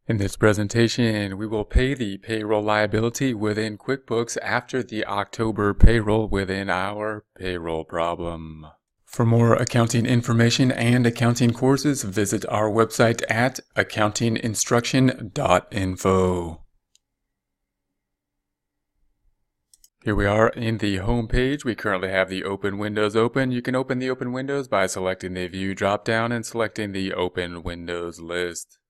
In this presentation, we will pay the payroll liability within QuickBooks after the October payroll within our payroll problem. For more accounting information and accounting courses, visit our website at accountinginstruction.info. Here we are in the home page. We currently have the open windows open. You can open the open windows by selecting the view drop-down and selecting the open windows list.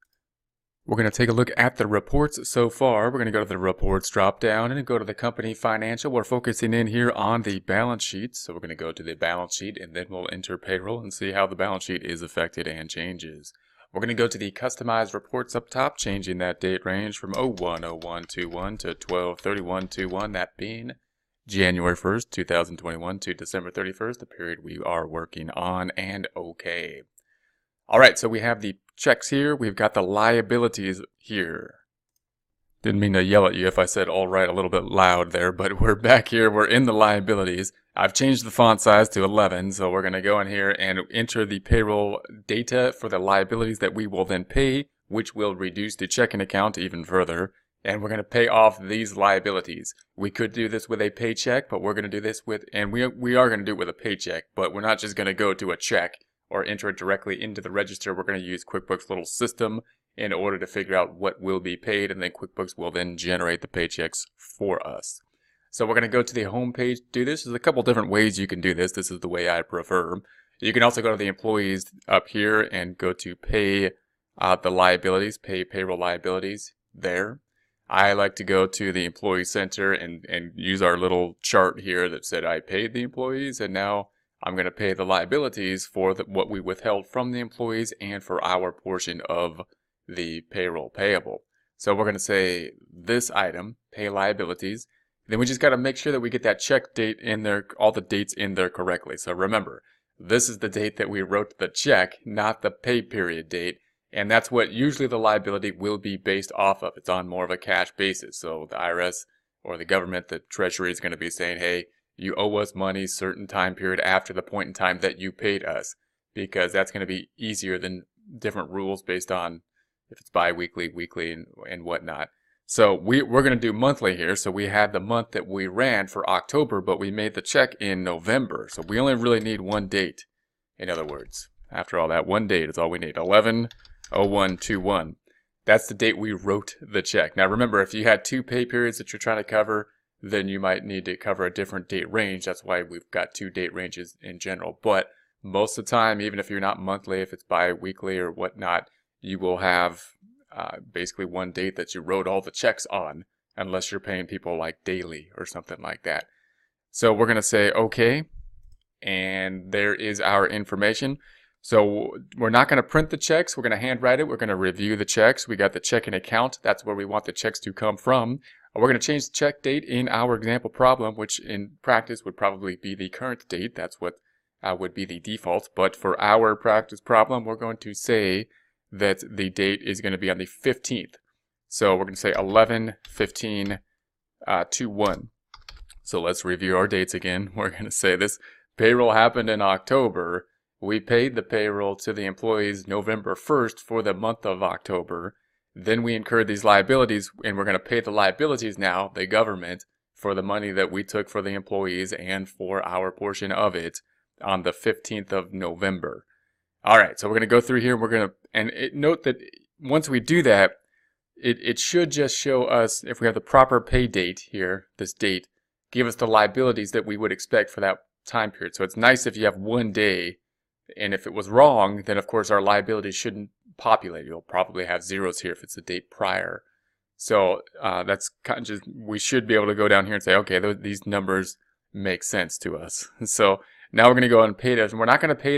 We're going to take a look at the reports so far. We're going to go to the reports drop down and go to the company financial. We're focusing in here on the balance sheet. So we're going to go to the balance sheet and then we'll enter payroll and see how the balance sheet is affected and changes. We're going to go to the customized reports up top, changing that date range from 01/01/21 to 12/31/21, that being January 1st, 2021 to December 31st, the period we are working on, and okay. All right, so we have the checks here. We've got the liabilities here. Didn't mean to yell at you if I said all right a little bit loud there, but we're back here. We're in the liabilities. I've changed the font size to 11, so we're going to go in here and enter the payroll data for the liabilities that we will then pay, which will reduce the checking account even further. And we're going to pay off these liabilities. We could do this with a paycheck, but we're going to do this with, and we are going to do it with a paycheck, but we're not just going to go to a check or enter it directly into the register. We're going to use QuickBooks' little system in order to figure out what will be paid, and then QuickBooks will then generate the paychecks for us. So we're going to go to the home page to do this. There's a couple different ways you can do this. This is the way I prefer. You can also go to the employees up here and go to pay the liabilities, pay payroll liabilities there. I like to go to the employee center and use our little chart here that said I paid the employees, and now I'm going to pay the liabilities for what we withheld from the employees and for our portion of the payroll payable. So we're going to say this item, pay liabilities. Then we just got to make sure that we get that check date in there, all the dates in there correctly. So remember, this is the date that we wrote the check, not the pay period date. And that's what usually the liability will be based off of. It's on more of a cash basis. So the IRS or the government, the Treasury is going to be saying, hey, you owe us money certain time period after the point in time that you paid us, because that's going to be easier than different rules based on if it's bi-weekly, weekly, and whatnot. So we're going to do monthly here. So we had the month that we ran for October, but we made the check in November. So we only really need one date. In other words, after all that, one date is all we need. 11/01/21. That's the date we wrote the check. Now remember, if you had two pay periods that you're trying to cover, then you might need to cover a different date range. That's why we've got two date ranges in general. But most of the time, even if you're not monthly, if it's bi-weekly or whatnot, you will have basically one date that you wrote all the checks on, unless you're paying people like daily or something like that. So we're going to say okay, and there is our information. So we're not going to print the checks. We're going to handwrite it. We're going to review the checks. We got the checking account. That's where we want the checks to come from. We're going to change the check date in our example problem, which in practice would probably be the current date. That's what would be the default. But for our practice problem, we're going to say that the date is going to be on the 15th. So we're going to say 11/15/21. So let's review our dates again. We're going to say this payroll happened in October. We paid the payroll to the employees November 1st for the month of October. Then we incurred these liabilities, and we're going to pay the liabilities now, the government, for the money that we took for the employees and for our portion of it on the 15th of November. All right, so we're going to go through here. Note that once we do that, it should just show us, if we have the proper pay date here, this date, give us the liabilities that we would expect for that time period. So it's nice if you have one day, and if it was wrong, then of course our liabilities shouldn't populate. You'll probably have zeros here if it's the date prior. So that's kind of just, we should be able to go down here and say, okay, these numbers make sense to us. So now we're going to go and pay those. And we're not going to pay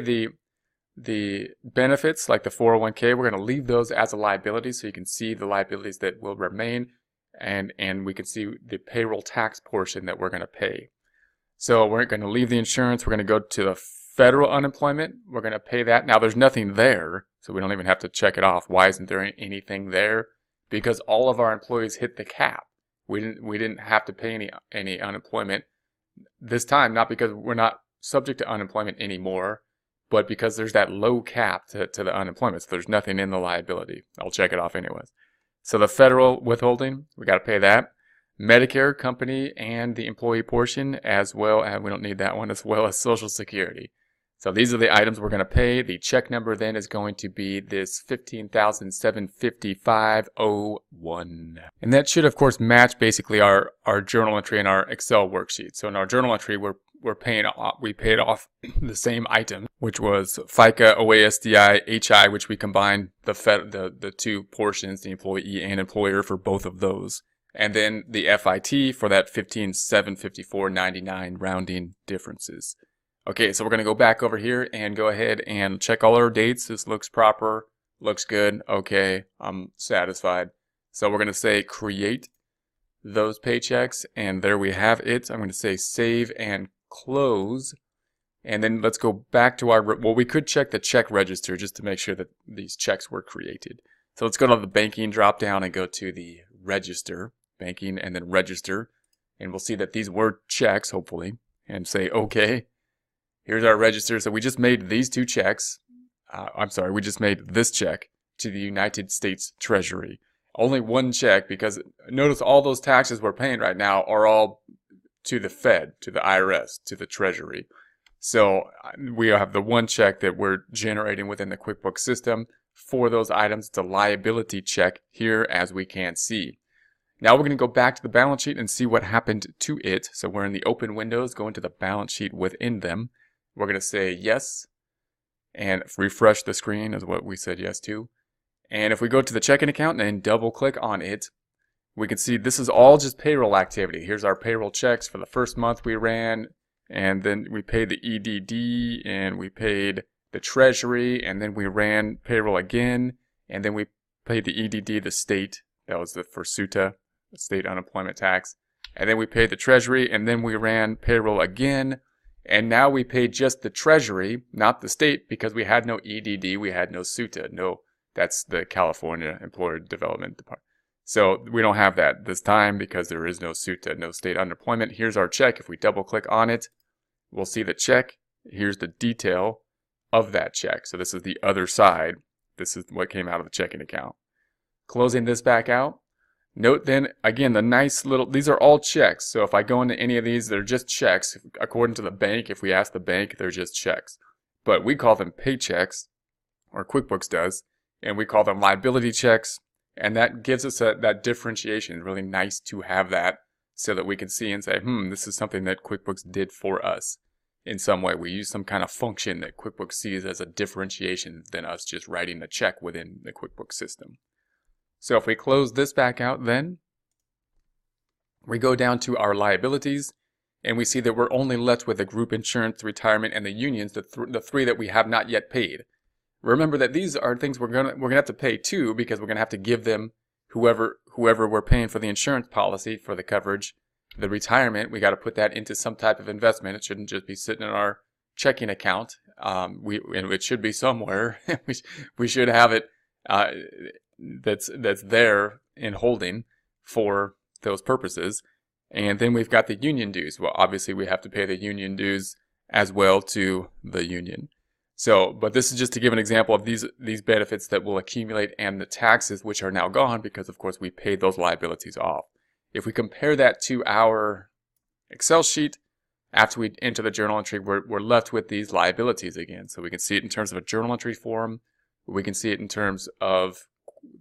the benefits like the 401k. We're going to leave those as a liability so you can see the liabilities that will remain, and we can see the payroll tax portion that we're going to pay. So we're going to leave the insurance. We're going to go to the federal unemployment. We're going to pay that. Now there's nothing there, so we don't even have to check it off. Why isn't there anything there? Because all of our employees hit the cap. We didn't have to pay any unemployment this time, not because we're not subject to unemployment anymore, but because there's that low cap to the unemployment. So there's nothing in the liability. I'll check it off anyways. So the federal withholding, we got to pay that. Medicare, company, and the employee portion, as well as, we don't need that one, as well as Social Security. So these are the items we're going to pay. The check number then is going to be this $15,755.01. And that should, of course, match basically our journal entry in our Excel worksheet. So in our journal entry, we paid off the same item, which was FICA, OASDI, HI, which we combined the two portions, the employee and employer, for both of those. And then the FIT for that $15,754.99 rounding differences. Okay, so we're going to go back over here and go ahead and check all our dates. This looks proper, looks good. Okay, I'm satisfied. So we're going to say create those paychecks, and there we have it. I'm going to say save and close. And then let's go back to well, we could check the check register just to make sure that these checks were created. So let's go to the banking drop down and go to the register, banking, and then register. And we'll see that these were checks, hopefully, and say okay. Here's our register. So we just made these two checks. We just made this check to the United States Treasury. Only one check, because notice all those taxes we're paying right now are all to the Fed, to the IRS, to the Treasury. So we have the one check that we're generating within the QuickBooks system for those items. It's a liability check here, as we can see. Now we're going to go back to the balance sheet and see what happened to it. So we're in the open windows, go into the balance sheet within them. We're going to say yes, and refresh the screen is what we said yes to. And if we go to the checking account and double click on it, we can see this is all just payroll activity. Here's our payroll checks for the first month we ran, and then we paid the EDD, and we paid the Treasury, and then we ran payroll again, and then we paid the EDD, the state, that was for SUTA, the state unemployment tax, and then we paid the Treasury, and then we ran payroll again. And now we paid just the Treasury, not the state, because we had no EDD, we had no SUTA. No, that's the California Employer Development Department. So we don't have that this time because there is no SUTA, no state unemployment. Here's our check. If we double click on it, we'll see the check. Here's the detail of that check. So this is the other side. This is what came out of the checking account. Closing this back out. Note then, again, the nice little, these are all checks. So if I go into any of these, they're just checks. According to the bank, if we ask the bank, they're just checks. But we call them paychecks, or QuickBooks does, and we call them liability checks. And that gives us that differentiation. It's really nice to have that so that we can see and say, this is something that QuickBooks did for us in some way. We use some kind of function that QuickBooks sees as a differentiation than us just writing a check within the QuickBooks system. So if we close this back out, then we go down to our liabilities, and we see that we're only left with the group insurance, the retirement, and the unions, the three that we have not yet paid. Remember that these are things we're gonna have to pay too, because we're gonna have to give them whoever we're paying for the insurance policy for the coverage, the retirement. We got to put that into some type of investment. It shouldn't just be sitting in our checking account. And it should be somewhere. we should have it. That's there in holding for those purposes. And then we've got the union dues. Well, obviously we have to pay the union dues as well to the union. So, but this is just to give an example of these benefits that will accumulate and the taxes which are now gone because of course we paid those liabilities off. If we compare that to our Excel sheet, after we enter the journal entry, we're left with these liabilities again. So we can see it in terms of a journal entry form. We can see it in terms of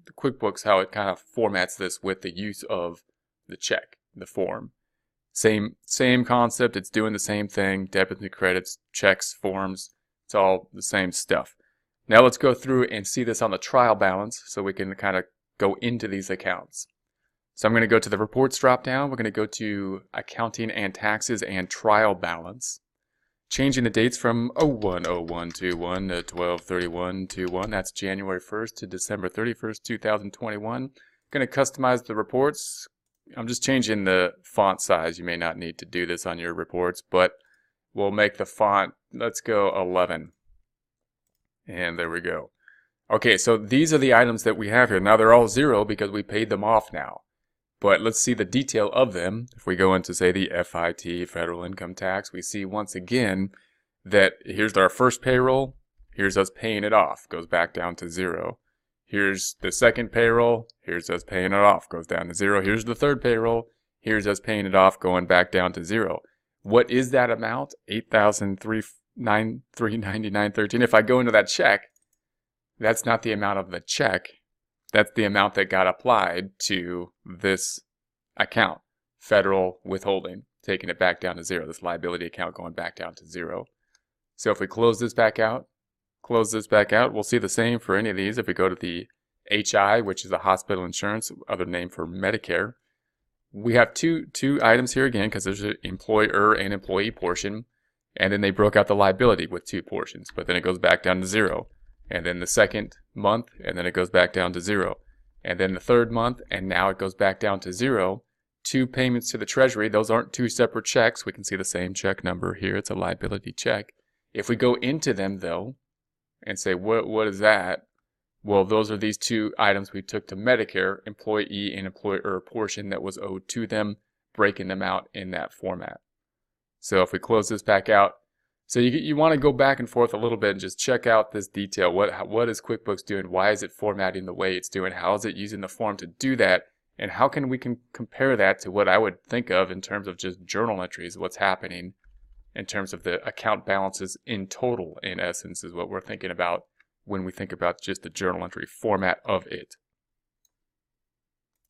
the QuickBooks, how it kind of formats this with the use of the check, the form. Same concept. It's doing the same thing. Debits and credits, checks, forms. It's all the same stuff. Now let's go through and see this on the trial balance so we can kind of go into these accounts. So I'm going to go to the reports drop down. We're going to go to accounting and taxes and trial balance. Changing the dates from 01/01/21 to 12/31/21. That's January 1st to December 31st, 2021. Going to customize the reports. I'm just changing the font size. You may not need to do this on your reports, but we'll make the font, let's go 11. And there we go. Okay, so these are the items that we have here. Now they're all 0 because we paid them off now. But let's see the detail of them. If we go into, say, the FIT, federal income tax, we see once again that here's our first payroll. Here's us paying it off. Goes back down to 0. Here's the second payroll. Here's us paying it off, goes down to 0. Here's the third payroll. Here's us paying it off, going back down to 0. What is that amount? $8,399.13. If I go into that check, that's not the amount of the check. That's the amount that got applied to this account. Federal withholding, taking it back down to 0. This liability account going back down to 0. So if we close this back out, we'll see the same for any of these. If we go to the HI, which is a hospital insurance, other name for Medicare, we have two items here again because there's an employer and employee portion, and then they broke out the liability with 2 portions, but then it goes back down to 0. And then the second month, and then it goes back down to 0. And then the third month, and now it goes back down to 0. 2 payments to the Treasury. Those aren't 2 separate checks. We can see the same check number here. It's a liability check. If we go into them, though, and say, what is that? Well, those are these 2 items we took to Medicare, employee and employer portion that was owed to them, breaking them out in that format. So if we close this back out, so you want to go back and forth a little bit and just check out this detail. What is QuickBooks doing? Why is it formatting the way it's doing? How is it using the form to do that? And how can we compare that to what I would think of in terms of just journal entries, what's happening in terms of the account balances in total, in essence, is what we're thinking about when we think about just the journal entry format of it.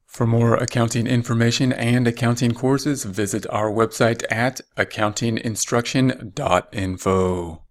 For more accounting information and accounting courses, visit our website at accountinginstruction.info.